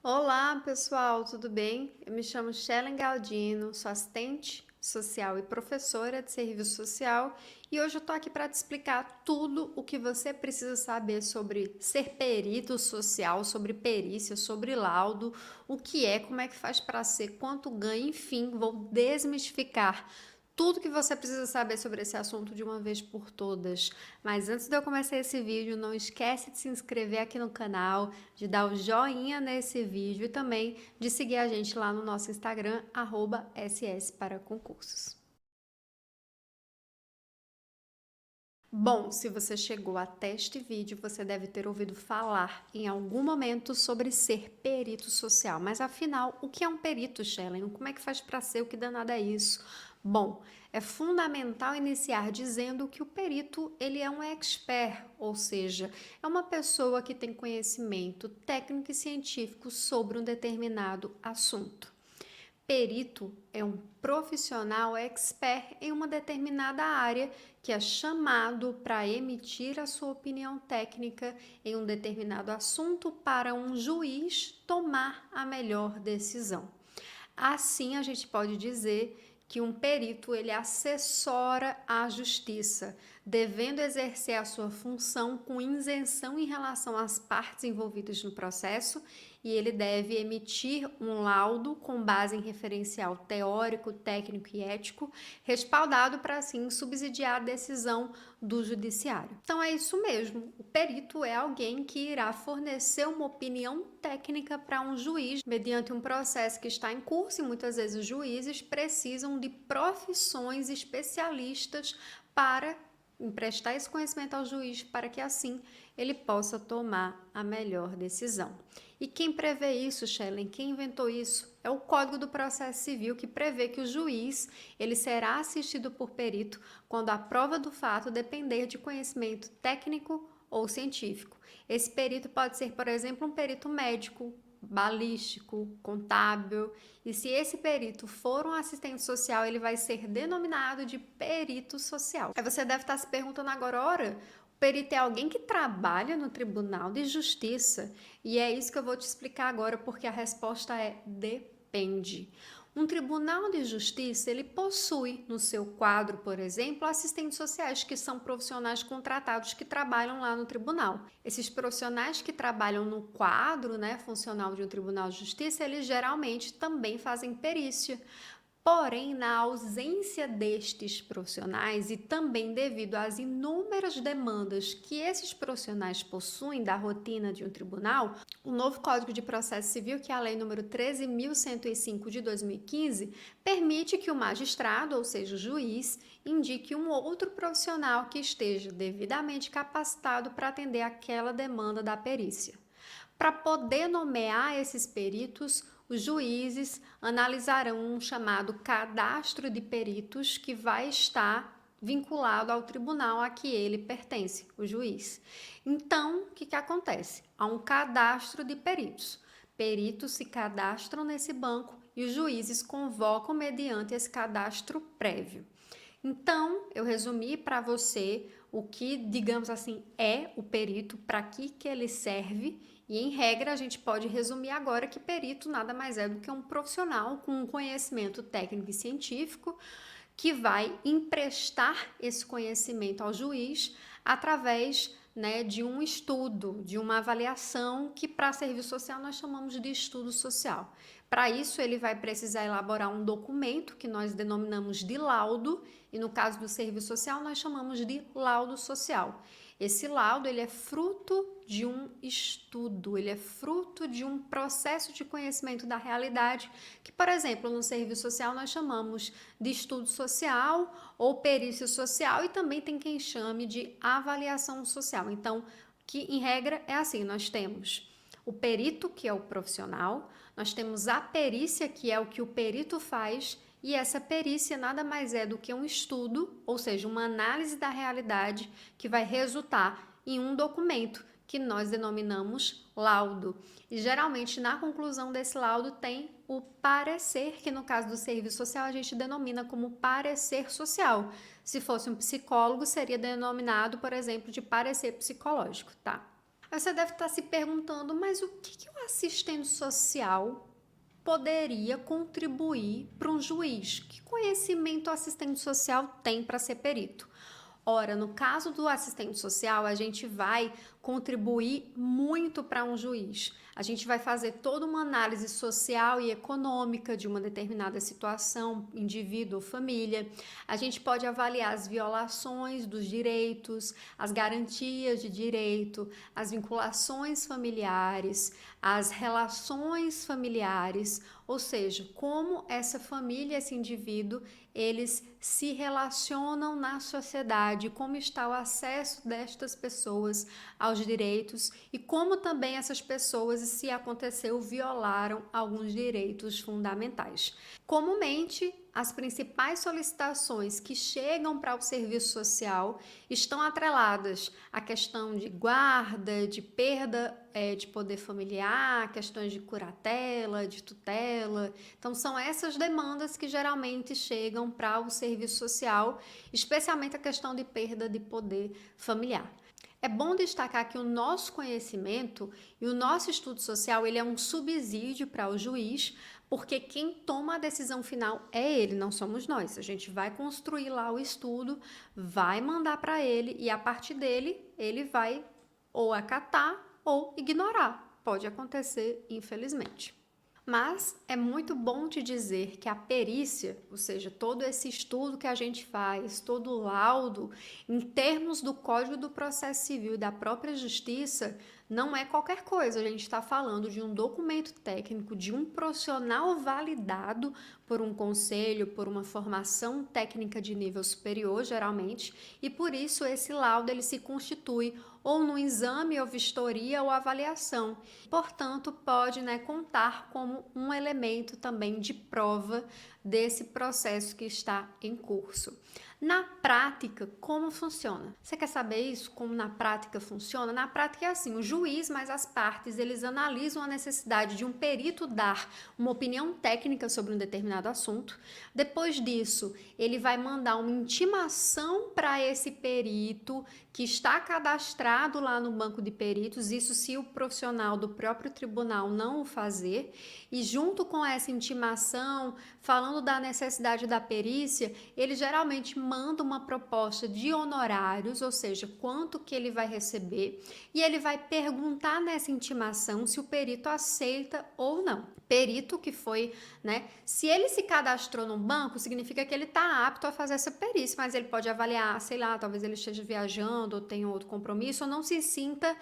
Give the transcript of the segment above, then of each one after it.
Olá, pessoal, tudo bem? Eu me chamo Shellen Galdino, sou assistente social e professora de serviço social e hoje eu tô aqui para te explicar tudo o que você precisa saber sobre ser perito social, sobre perícia, sobre laudo, o que é, como é que faz para ser, quanto ganha, enfim, vou desmistificar tudo que você precisa saber sobre esse assunto de uma vez por todas. Mas antes de eu começar esse vídeo, não esquece de se inscrever aqui no canal, de dar o joinha nesse vídeo e também de seguir a gente lá no nosso Instagram, @ss para concursos. Bom, se você chegou até este vídeo, você deve ter ouvido falar em algum momento sobre ser perito social. Mas afinal, o que é um perito, Shellen? Como é que faz para ser? O que danado é isso? Bom, é fundamental iniciar dizendo que o perito ele é um expert, ou seja, é uma pessoa que tem conhecimento técnico e científico sobre um determinado assunto. Perito é um profissional expert em uma determinada área que é chamado para emitir a sua opinião técnica em um determinado assunto para um juiz tomar a melhor decisão. Assim, a gente pode dizer que um perito ele assessora a justiça, devendo exercer a sua função com isenção em relação às partes envolvidas no processo, e ele deve emitir um laudo com base em referencial teórico, técnico e ético, respaldado para assim subsidiar a decisão do judiciário. Então é isso mesmo, o perito é alguém que irá fornecer uma opinião técnica para um juiz mediante um processo que está em curso e muitas vezes os juízes precisam de profissões especialistas para emprestar esse conhecimento ao juiz para que assim ele possa tomar a melhor decisão. E quem prevê isso, Shellen? Quem inventou isso? É o Código do Processo Civil, que prevê que o juiz ele será assistido por perito quando a prova do fato depender de conhecimento técnico ou científico. Esse perito pode ser, por exemplo, um perito médico, balístico, contábil, e se esse perito for um assistente social, ele vai ser denominado de perito social. Aí você deve estar se perguntando agora, ora, o perito é alguém que trabalha no Tribunal de Justiça? E é isso que eu vou te explicar agora, porque a resposta é depende. Um tribunal de justiça, ele possui no seu quadro, por exemplo, assistentes sociais, que são profissionais contratados que trabalham lá no tribunal. Esses profissionais que trabalham no quadro, né, funcional de um tribunal de justiça, eles geralmente também fazem perícia. Porém, na ausência destes profissionais e também devido às inúmeras demandas que esses profissionais possuem da rotina de um tribunal, o novo Código de Processo Civil, que é a Lei nº 13.105 de 2015, permite que o magistrado, ou seja, o juiz, indique um outro profissional que esteja devidamente capacitado para atender aquela demanda da perícia. Para poder nomear esses peritos, os juízes analisarão um chamado cadastro de peritos que vai estar vinculado ao tribunal a que ele pertence, o juiz. Então, o que acontece? Há um cadastro de peritos. Peritos se cadastram nesse banco e os juízes convocam mediante esse cadastro prévio. Então, eu resumi para você o que, digamos assim, é o perito, para que ele serve, e em regra a gente pode resumir agora que perito nada mais é do que um profissional com um conhecimento técnico e científico que vai emprestar esse conhecimento ao juiz através, né, de um estudo, de uma avaliação que para serviço social nós chamamos de estudo social. Para isso ele vai precisar elaborar um documento que nós denominamos de laudo e no caso do serviço social nós chamamos de laudo social. Esse laudo ele é fruto de um estudo, ele é fruto de um processo de conhecimento da realidade que, por exemplo, no serviço social nós chamamos de estudo social ou perícia social e também tem quem chame de avaliação social. Então, que em regra é assim, nós temos o perito, que é o profissional, nós temos a perícia, que é o que o perito faz, e essa perícia nada mais é do que um estudo, ou seja, uma análise da realidade que vai resultar em um documento que nós denominamos laudo. E geralmente na conclusão desse laudo tem o parecer, que no caso do serviço social a gente denomina como parecer social. Se fosse um psicólogo, seria denominado, por exemplo, de parecer psicológico, tá? Aí você deve estar se perguntando, mas o que o assistente social poderia contribuir para um juiz? Que conhecimento o assistente social tem para ser perito? Ora, no caso do assistente social, a gente vai contribuir muito para um juiz. A gente vai fazer toda uma análise social e econômica de uma determinada situação, indivíduo ou família. A gente pode avaliar as violações dos direitos, as garantias de direito, as vinculações familiares, as relações familiares, ou seja, como essa família, esse indivíduo, eles se relacionam na sociedade, como está o acesso destas pessoas aos direitos e como também essas pessoas, se aconteceu, violaram alguns direitos fundamentais. Comumente, as principais solicitações que chegam para o serviço social estão atreladas à questão de guarda, de perda de poder familiar, questões de curatela, de tutela. Então, são essas demandas que geralmente chegam para o serviço social, especialmente a questão de perda de poder familiar. É bom destacar que o nosso conhecimento e o nosso estudo social ele é um subsídio para o juiz, porque quem toma a decisão final é ele, não somos nós. A gente vai construir lá o estudo, vai mandar para ele e a partir dele ele vai ou acatar ou ignorar. Pode acontecer, infelizmente. Mas é muito bom te dizer que a perícia, ou seja, todo esse estudo que a gente faz, todo o laudo, em termos do Código do Processo Civil e da própria Justiça, não é qualquer coisa. A gente está falando de um documento técnico, de um profissional validado por um conselho, por uma formação técnica de nível superior, geralmente, e por isso esse laudo ele se constitui ou no exame ou vistoria ou avaliação. Portanto, pode contar como um elemento também de prova desse processo que está em curso. Na prática, como funciona? Você quer saber isso? Como na prática funciona? Na prática é assim, o juiz mais as partes, eles analisam a necessidade de um perito dar uma opinião técnica sobre um determinado assunto. Depois disso, ele vai mandar uma intimação para esse perito que está cadastrado lá no banco de peritos, isso se o profissional do próprio tribunal não o fazer, e junto com essa intimação, falando da necessidade da perícia, ele geralmente manda uma proposta de honorários, ou seja, quanto que ele vai receber, e ele vai perguntar nessa intimação se o perito aceita ou não. Perito que foi, se ele se cadastrou num banco, significa que ele está apto a fazer essa perícia, mas ele pode avaliar, sei lá, talvez ele esteja viajando ou tenha outro compromisso, ou não se sinta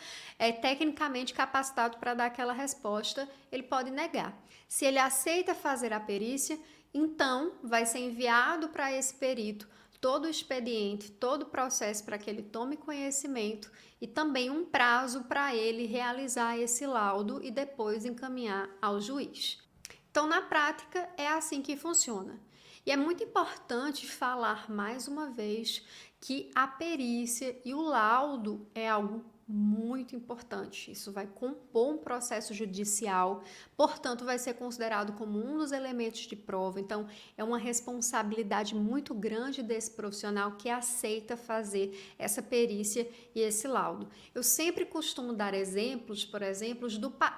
tecnicamente capacitado para dar aquela resposta, ele pode negar. Se ele aceita fazer a perícia, então vai ser enviado para esse perito todo o expediente, todo o processo para que ele tome conhecimento e também um prazo para ele realizar esse laudo e depois encaminhar ao juiz. Então, na prática, é assim que funciona. E é muito importante falar mais uma vez que a perícia e o laudo é algo muito importante. Isso vai compor um processo judicial, portanto, vai ser considerado como um dos elementos de prova. Então, é uma responsabilidade muito grande desse profissional que aceita fazer essa perícia e esse laudo. Eu sempre costumo dar exemplos, por exemplo,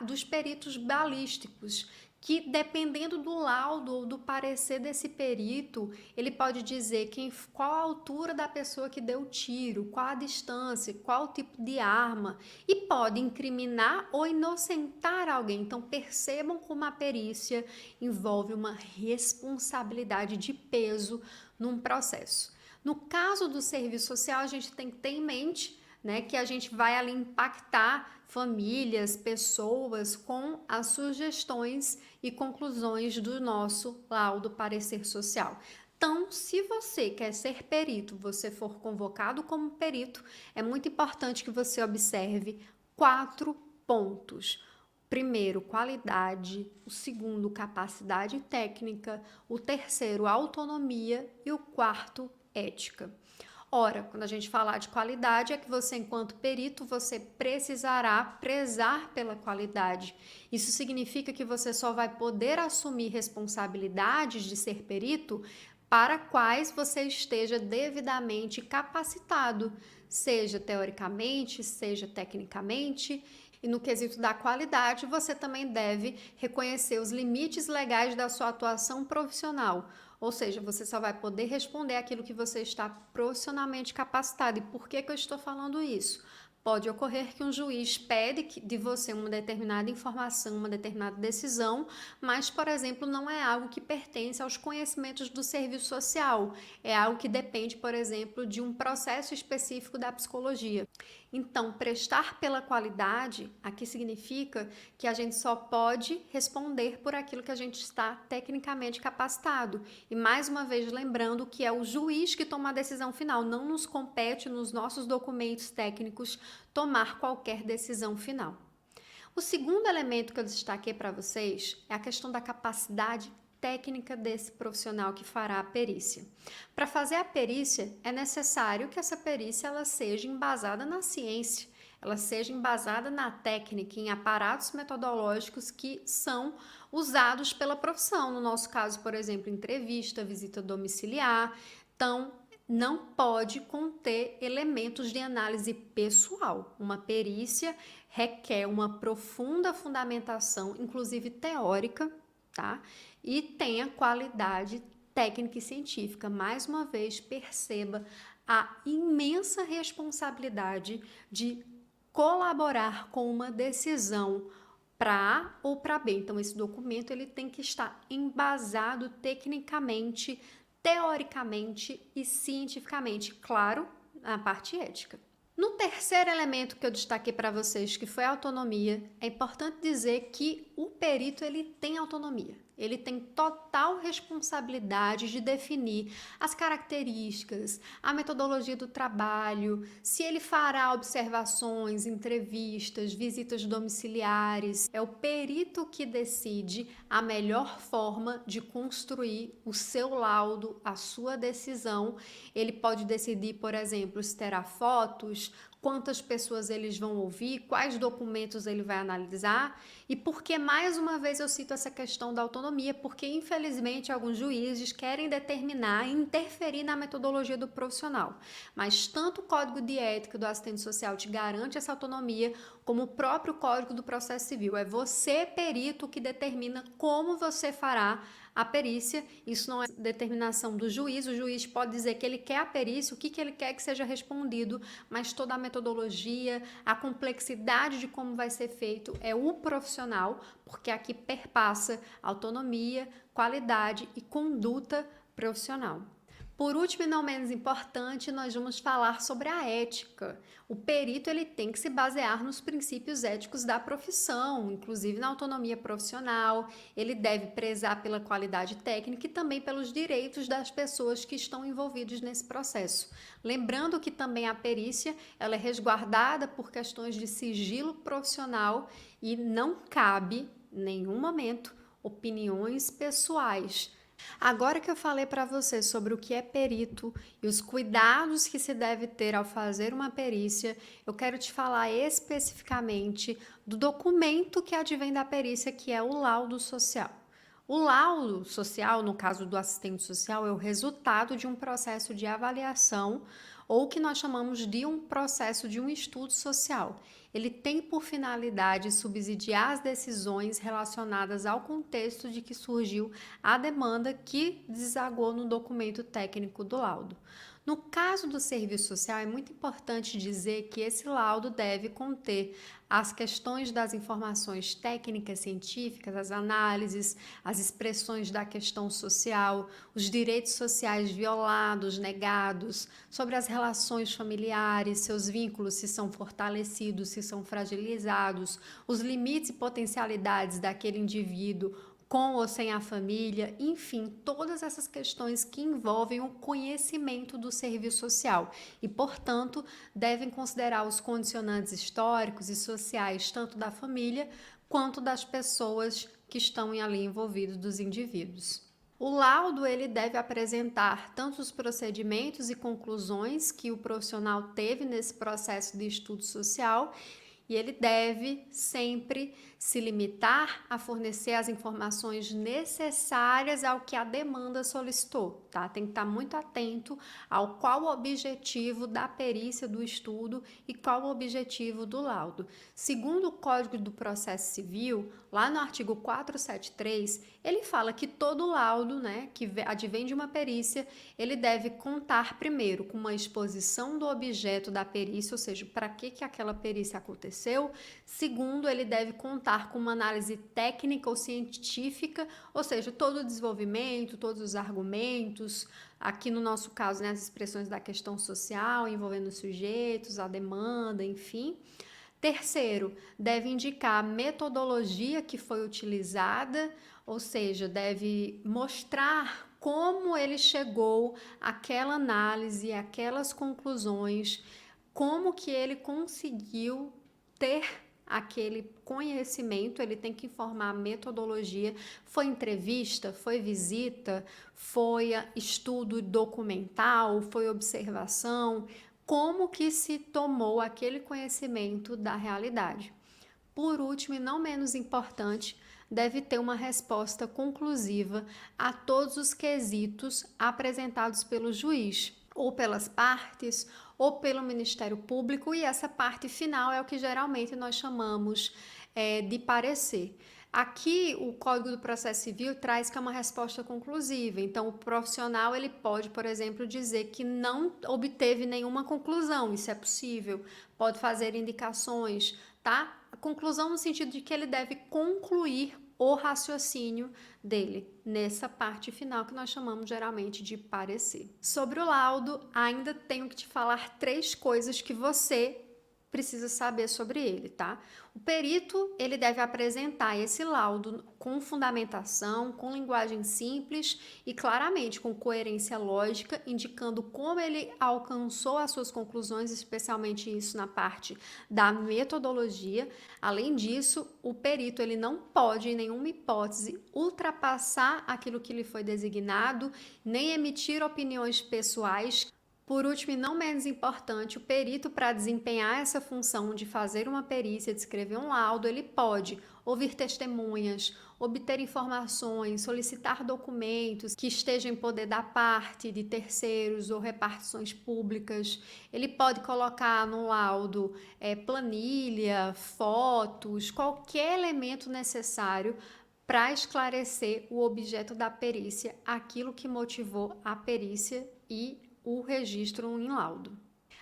dos peritos balísticos, que dependendo do laudo ou do parecer desse perito, ele pode dizer qual a altura da pessoa que deu o tiro, qual a distância, qual o tipo de arma, e pode incriminar ou inocentar alguém. Então percebam como a perícia envolve uma responsabilidade de peso num processo. No caso do serviço social, a gente tem que ter em mente que a gente vai ali impactar famílias, pessoas com as sugestões e conclusões do nosso laudo parecer social. Então, se você quer ser perito, você for convocado como perito, é muito importante que você observe 4 pontos. Primeiro, qualidade. O segundo, capacidade técnica. O terceiro, autonomia. E o quarto, ética. Ora, quando a gente falar de qualidade, é que você, enquanto perito, você precisará prezar pela qualidade. Isso significa que você só vai poder assumir responsabilidades de ser perito para quais você esteja devidamente capacitado, seja teoricamente, seja tecnicamente. E no quesito da qualidade, você também deve reconhecer os limites legais da sua atuação profissional. Ou seja, você só vai poder responder aquilo que você está profissionalmente capacitado. E por que eu estou falando isso? Pode ocorrer que um juiz pede de você uma determinada informação, uma determinada decisão, mas, por exemplo, não é algo que pertence aos conhecimentos do serviço social. É algo que depende, por exemplo, de um processo específico da psicologia. Então, prestar pela qualidade aqui significa que a gente só pode responder por aquilo que a gente está tecnicamente capacitado. E mais uma vez lembrando que é o juiz que toma a decisão final, não nos compete nos nossos documentos técnicos tomar qualquer decisão final. O segundo elemento que eu destaquei para vocês é a questão da capacidade técnica desse profissional que fará a perícia. Para fazer a perícia, é necessário que essa perícia ela seja embasada na ciência, ela seja embasada na técnica, em aparatos metodológicos que são usados pela profissão. No nosso caso, por exemplo, entrevista, visita domiciliar. Então, não pode conter elementos de análise pessoal. Uma perícia requer uma profunda fundamentação, inclusive teórica, tá? E tenha qualidade técnica e científica. Mais uma vez, perceba a imensa responsabilidade de colaborar com uma decisão para A ou para B. Então, esse documento ele tem que estar embasado tecnicamente, teoricamente e cientificamente, claro, na parte ética. No terceiro elemento que eu destaquei para vocês, que foi a autonomia, é importante dizer que o perito ele tem autonomia. Ele tem total responsabilidade de definir as características, a metodologia do trabalho, se ele fará observações, entrevistas, visitas domiciliares. É o perito que decide a melhor forma de construir o seu laudo, a sua decisão. Ele pode decidir, por exemplo, se terá fotos, quantas pessoas eles vão ouvir, quais documentos ele vai analisar. E por que, mais uma vez, eu cito essa questão da autonomia? Porque, infelizmente, alguns juízes querem determinar e interferir na metodologia do profissional. Mas tanto o Código de Ética do assistente social te garante essa autonomia, como o próprio Código do Processo Civil. É você, perito, que determina como você fará a perícia. Isso não é determinação do juiz. O juiz pode dizer que ele quer a perícia, o que ele quer que seja respondido, mas toda a metodologia, a complexidade de como vai ser feito é o profissional, porque aqui perpassa autonomia, qualidade e conduta profissional. Por último e não menos importante, nós vamos falar sobre a ética. O perito ele tem que se basear nos princípios éticos da profissão, inclusive na autonomia profissional. Ele deve prezar pela qualidade técnica e também pelos direitos das pessoas que estão envolvidas nesse processo. Lembrando que também a perícia ela é resguardada por questões de sigilo profissional e não cabe, em nenhum momento, opiniões pessoais. Agora que eu falei para você sobre o que é perito e os cuidados que se deve ter ao fazer uma perícia, eu quero te falar especificamente do documento que advém da perícia, que é o laudo social. O laudo social, no caso do assistente social, é o resultado de um processo de avaliação ou que nós chamamos de um processo de um estudo social. Ele tem por finalidade subsidiar as decisões relacionadas ao contexto de que surgiu a demanda que desagou no documento técnico do laudo. No caso do serviço social, é muito importante dizer que esse laudo deve conter as questões das informações técnicas, científicas, as análises, as expressões da questão social, os direitos sociais violados, negados, sobre as relações familiares, seus vínculos, se são fortalecidos, se são fragilizados, os limites e potencialidades daquele indivíduo, com ou sem a família, enfim, todas essas questões que envolvem o conhecimento do serviço social e, portanto, devem considerar os condicionantes históricos e sociais tanto da família quanto das pessoas que estão ali envolvidos, dos indivíduos. O laudo ele deve apresentar tanto os procedimentos e conclusões que o profissional teve nesse processo de estudo social E ele deve sempre se limitar a fornecer as informações necessárias ao que a demanda solicitou, tá? Tem que estar muito atento ao qual o objetivo da perícia do estudo e qual o objetivo do laudo. Segundo o Código do Processo Civil, lá no artigo 473, ele fala que todo laudo, né, que advém de uma perícia, ele deve contar primeiro com uma exposição do objeto da perícia, ou seja, para que aquela perícia aconteceu. Segundo, ele deve contar com uma análise técnica ou científica, ou seja, todo o desenvolvimento, todos os argumentos, aqui no nosso caso, né, as expressões da questão social envolvendo os sujeitos, a demanda, enfim. Terceiro, deve indicar a metodologia que foi utilizada, ou seja, deve mostrar como ele chegou àquela análise, àquelas conclusões, como que ele conseguiu ter aquele conhecimento. Ele tem que informar a metodologia. Foi entrevista, foi visita, foi estudo documental, foi observação, como que se tomou aquele conhecimento da realidade. Por último, e não menos importante, deve ter uma resposta conclusiva a todos os quesitos apresentados pelo juiz, ou pelas partes, ou pelo Ministério Público, e essa parte final é o que geralmente nós chamamos de parecer. Aqui, o Código do Processo Civil traz que é uma resposta conclusiva. Então, o profissional ele pode, por exemplo, dizer que não obteve nenhuma conclusão. Isso é possível. Pode fazer indicações, tá? A conclusão no sentido de que ele deve concluir o raciocínio dele nessa parte final que nós chamamos geralmente de parecer. Sobre o laudo, ainda tenho que te falar 3 coisas que você precisa saber sobre ele, tá? O perito, ele deve apresentar esse laudo com fundamentação, com linguagem simples e claramente com coerência lógica, indicando como ele alcançou as suas conclusões, especialmente isso na parte da metodologia. Além disso, o perito, ele não pode, em nenhuma hipótese, ultrapassar aquilo que lhe foi designado, nem emitir opiniões pessoais. Por último e não menos importante, o perito, para desempenhar essa função de fazer uma perícia, de escrever um laudo, ele pode ouvir testemunhas, obter informações, solicitar documentos que estejam em poder da parte de terceiros ou repartições públicas. Ele pode colocar no laudo planilha, fotos, qualquer elemento necessário para esclarecer o objeto da perícia, aquilo que motivou a perícia e o registro em laudo.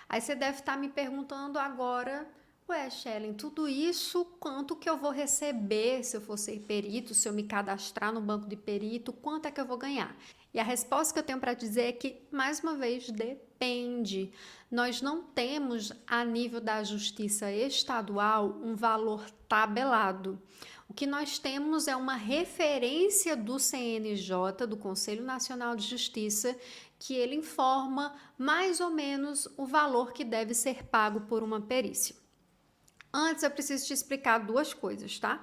Aí você deve estar me perguntando agora, ué, Shellen, tudo isso, quanto que eu vou receber se eu for ser perito, se eu me cadastrar no banco de perito, quanto é que eu vou ganhar? E a resposta que eu tenho para dizer é que, mais uma vez, depende. Nós não temos, a nível da justiça estadual, um valor tabelado. O que nós temos é uma referência do CNJ, do Conselho Nacional de Justiça, que ele informa mais ou menos o valor que deve ser pago por uma perícia. Antes, eu preciso te explicar 2 coisas, tá?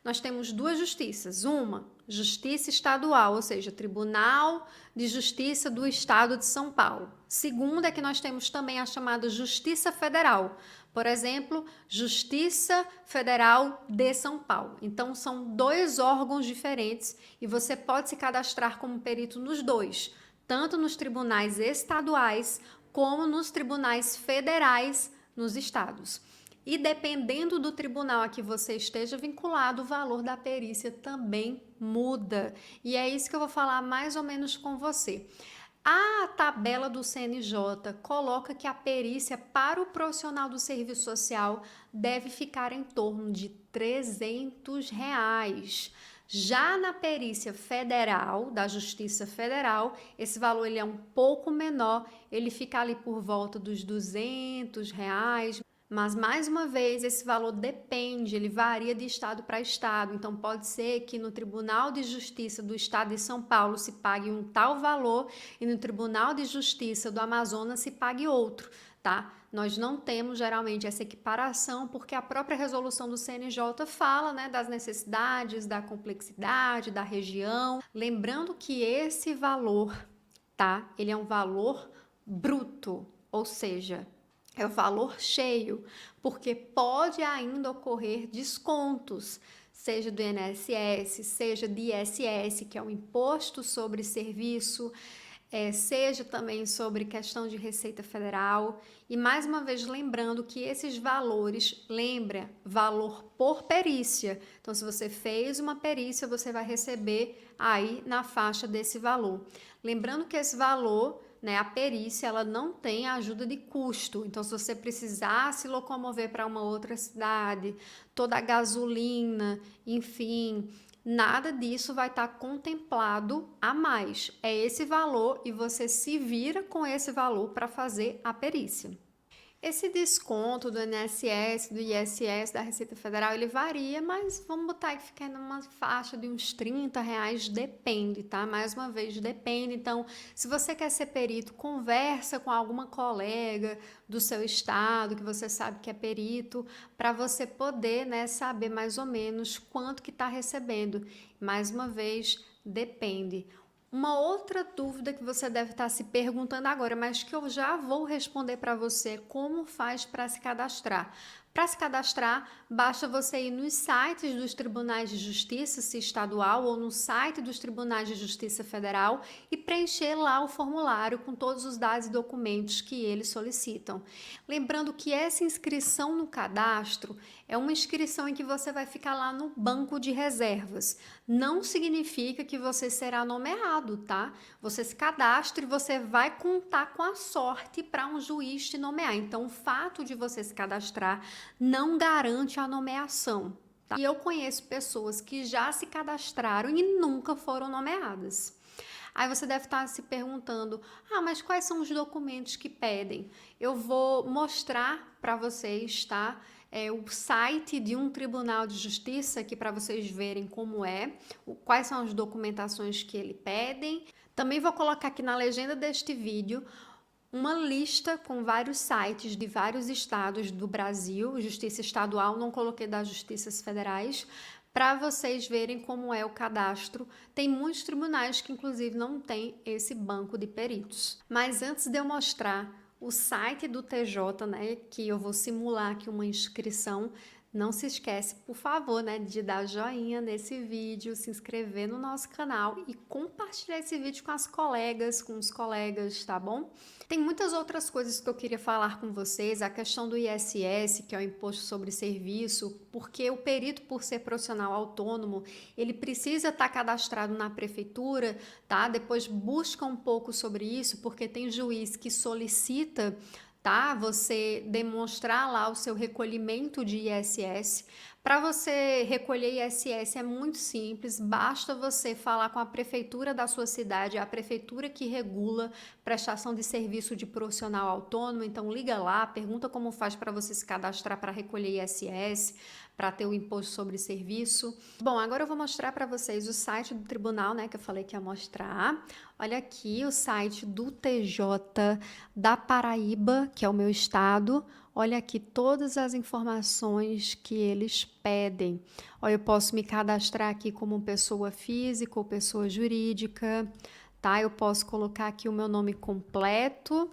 Nós temos 2 justiças. Uma, Justiça Estadual, ou seja, Tribunal de Justiça do Estado de São Paulo. Segunda é que nós temos também a chamada Justiça Federal. Por exemplo, Justiça Federal de São Paulo. Então, são 2 órgãos diferentes e você pode se cadastrar como perito nos 2, tanto nos tribunais estaduais como nos tribunais federais nos estados. E dependendo do tribunal a que você esteja vinculado, o valor da perícia também muda. E é isso que eu vou falar mais ou menos com você. A tabela do CNJ coloca que a perícia para o profissional do serviço social deve ficar em torno de R$ 300. Já na perícia federal, da Justiça Federal, esse valor ele é um pouco menor, ele fica ali por volta dos R$ 200. Mas, mais uma vez, esse valor depende, ele varia de estado para estado. Então, pode ser que no Tribunal de Justiça do Estado de São Paulo se pague um tal valor e no Tribunal de Justiça do Amazonas se pague outro, tá? Nós não temos, geralmente, essa equiparação porque a própria resolução do CNJ fala, né, das necessidades, da complexidade, da região. Lembrando que esse valor, tá? Ele é um valor bruto, ou seja, é o valor cheio, porque pode ainda ocorrer descontos, seja do INSS, seja do ISS, que é o Imposto sobre Serviço, seja também sobre questão de Receita Federal. E mais uma vez lembrando que esses valores, lembra, valor por perícia. Então, se você fez uma perícia, você vai receber aí na faixa desse valor. Lembrando que esse valor, né, a perícia, ela não tem ajuda de custo. Então, se você precisar se locomover para uma outra cidade, toda a gasolina, enfim, nada disso vai estar contemplado a mais. É esse valor e você se vira com esse valor para fazer a perícia. Esse desconto do INSS, do ISS, da Receita Federal, ele varia, mas vamos botar que fica numa faixa de uns R$ 30, depende, tá? Mais uma vez, depende. Então, se você quer ser perito, conversa com alguma colega do seu estado, que você sabe que é perito, para você poder, né, saber mais ou menos quanto que está recebendo. Mais uma vez, depende. Uma outra dúvida que você deve estar se perguntando agora, mas que eu já vou responder para você, como faz para se cadastrar? Para se cadastrar, basta você ir nos sites dos tribunais de justiça, se estadual, ou no site dos tribunais de justiça federal e preencher lá o formulário com todos os dados e documentos que eles solicitam. Lembrando que essa inscrição no cadastro é uma inscrição em que você vai ficar lá no banco de reservas. Não significa que você será nomeado, tá? Você se cadastra e você vai contar com a sorte para um juiz te nomear. Então, o fato de você se cadastrar não garante a nomeação, tá? E eu conheço pessoas que já se cadastraram e nunca foram nomeadas. Aí você deve estar se perguntando, mas quais são os documentos que pedem? Eu vou mostrar para vocês, tá? O site de um tribunal de justiça aqui para vocês verem como quais são as documentações que ele pedem. Também vou colocar aqui na legenda deste vídeo uma lista com vários sites de vários estados do Brasil, justiça estadual, não coloquei das justiças federais, para vocês verem como é o cadastro. Tem muitos tribunais que inclusive não tem esse banco de peritos. Mas antes de eu mostrar o site do TJ, né, que eu vou simular aqui uma inscrição, não se esquece, por favor, né, de dar joinha nesse vídeo, se inscrever no nosso canal e compartilhar esse vídeo com as colegas, com os colegas, tá bom? Tem muitas outras coisas que eu queria falar com vocês, a questão do ISS, que é o Imposto sobre Serviço, porque o perito, por ser profissional autônomo, ele precisa estar cadastrado na prefeitura, tá? Depois busca um pouco sobre isso, porque tem juiz que solicita, tá? Você demonstrar lá o seu recolhimento de ISS. Para você recolher ISS é muito simples, basta você falar com a prefeitura da sua cidade, é a prefeitura que regula prestação de serviço de profissional autônomo, então liga lá, pergunta como faz para você se cadastrar para recolher ISS, para ter o imposto sobre serviço. Bom, agora eu vou mostrar para vocês o site do tribunal, né, que eu falei que ia mostrar. Olha aqui o site do TJ da Paraíba, que é o meu estado. Olha aqui todas as informações que eles pedem. Olha, eu posso me cadastrar aqui como pessoa física ou pessoa jurídica, tá? Eu posso colocar aqui o meu nome completo,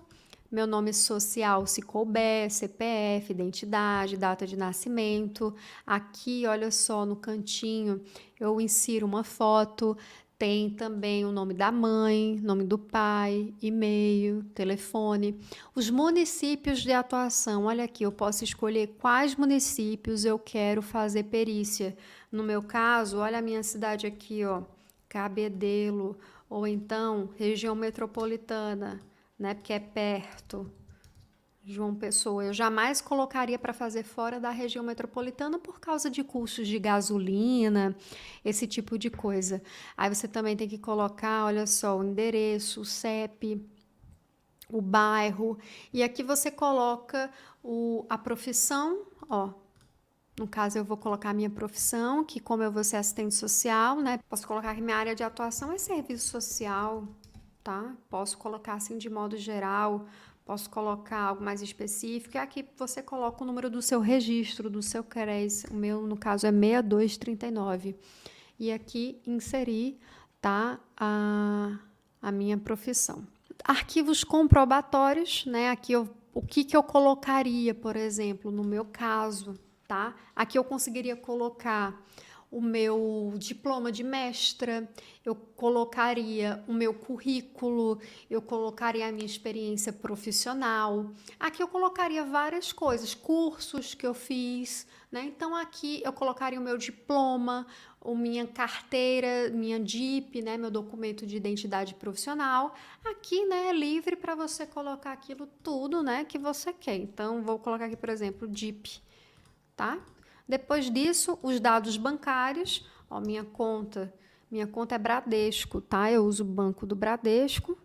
meu nome social, se couber, CPF, identidade, data de nascimento. Aqui, olha só, no cantinho, eu insiro uma foto. Tem também o nome da mãe, nome do pai, e-mail, telefone. Os municípios de atuação, olha aqui, eu posso escolher quais municípios eu quero fazer perícia. No meu caso, olha a minha cidade aqui, ó, Cabedelo, ou então região metropolitana, né, porque é perto. João Pessoa, eu jamais colocaria para fazer fora da região metropolitana por causa de custos de gasolina, esse tipo de coisa. Aí você também tem que colocar, olha só, o endereço, o CEP, o bairro, e aqui você coloca a profissão, ó. No caso, eu vou colocar a minha profissão, que como eu vou ser assistente social, né? Posso colocar que minha área de atuação é serviço social, tá? Posso colocar assim de modo geral. Posso colocar algo mais específico. E aqui você coloca o número do seu registro, do seu CRES. O meu, no caso, é 6239. E aqui inserir, tá, a minha profissão. Arquivos comprobatórios, né? Aqui eu o que que eu colocaria, por exemplo, no meu caso, tá? Aqui eu conseguiria colocar o meu diploma de mestra, eu colocaria o meu currículo, eu colocaria a minha experiência profissional. Aqui eu colocaria várias coisas, cursos que eu fiz, né? Então aqui eu colocaria o meu diploma, a minha carteira, minha DIP, né, meu documento de identidade profissional. Aqui, né, é livre para você colocar aquilo tudo, né, que você quer. Então vou colocar aqui, por exemplo, DIP, tá? Depois disso, os dados bancários, ó, minha conta é Bradesco, tá? Eu uso o banco do Bradesco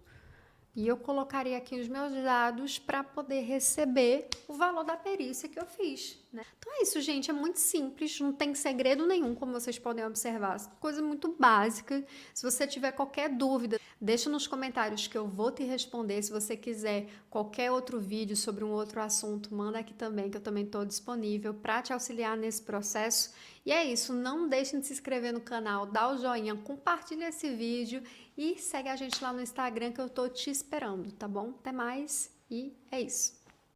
e eu colocaria aqui os meus dados para poder receber o valor da perícia que eu fiz, né? Então é isso, gente, é muito simples, não tem segredo nenhum, como vocês podem observar, coisa muito básica. Se você tiver qualquer dúvida, deixa nos comentários que eu vou te responder. Se você quiser qualquer outro vídeo sobre um outro assunto, manda aqui também, que eu também estou disponível para te auxiliar nesse processo. E é isso, não deixem de se inscrever no canal, dá o joinha, compartilha esse vídeo e segue a gente lá no Instagram que eu tô te esperando, tá bom? Até mais e é isso.